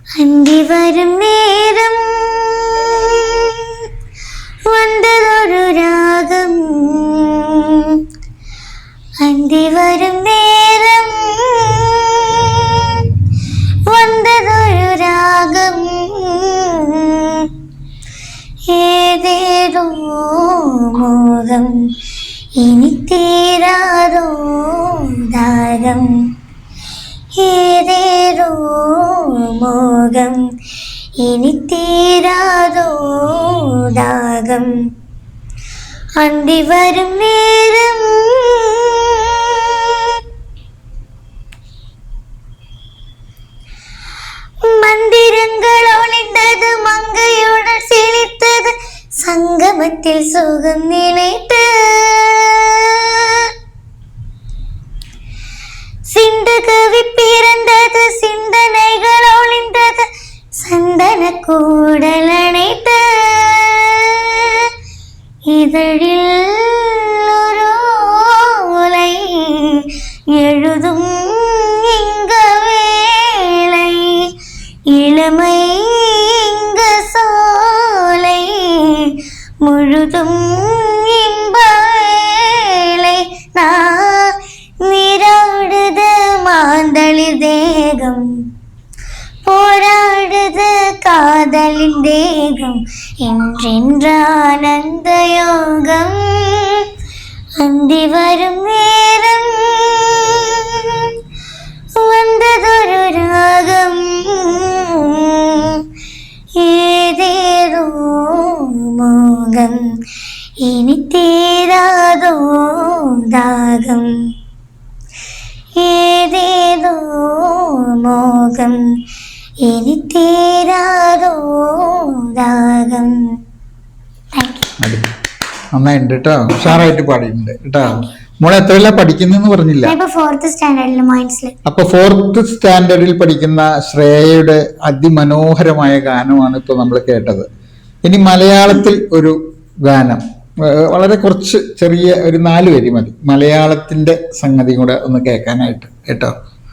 അന്തി വരും നേരം വന്നതൊരു രാഗം, അന്തി വരും നേരം വന്നതൊരു രാഗം, ഏതേതോ മോഹം ഇനി തീരാതോ ദാഹം, ഏതേതോ മോഹം ഇനി തീരാതോ ദാഹം. അന്തി വരും നേരം മന്ദിരങ്ങൾ ഒളിന്തത് മങ്കയുടെ செழித்தது சங்கமத்தில் சுகம் நினைத்து சிந்து கவி பிறந்தது சிந்தனைகள் ஒளிந்தது சந்தன கூடல் அணைத்து இதழில் ஒரு ஓலை எழுதும் இங்க வேளை இளமை இங்க சோலை முழுதும் இன்ப வேளை நான் நீராடுது மாந்தளிர் தேகம் போராடுது காதலின் தேகம் என்றென்ற ஆனந்த யோகம். அந்தி வரும் நேரம் வந்ததொரு ராகம், ஏதேதோ மோகம் இனி തീരാതോ ദാഹം, ഏതേതോ മോഹം ഇനി തീരാതോ ദാഹം. നന്നായിട്ടുണ്ട് കേട്ടോ, ഉഷാറായിട്ട് പാടിയിട്ടുണ്ട് കേട്ടോ. മോളെ എത്രയല്ല പഠിക്കുന്നെന്ന് പറഞ്ഞില്ല. അപ്പൊ 4th സ്റ്റാൻഡേർഡിൽ പഠിക്കുന്ന ശ്രേയയുടെ അതിമനോഹരമായ ഗാനമാണ് ഇപ്പൊ നമ്മൾ കേട്ടത്. ഇനി മലയാളത്തിൽ ഒരു ഗാനം, വളരെ കുറച്ച് ചെറിയ ഒരു 4 വരി മതി, മലയാളത്തിന്റെ സംഗതി കൂടെ ഒന്ന് കേൾക്കാനായിട്ട് കേട്ടോ.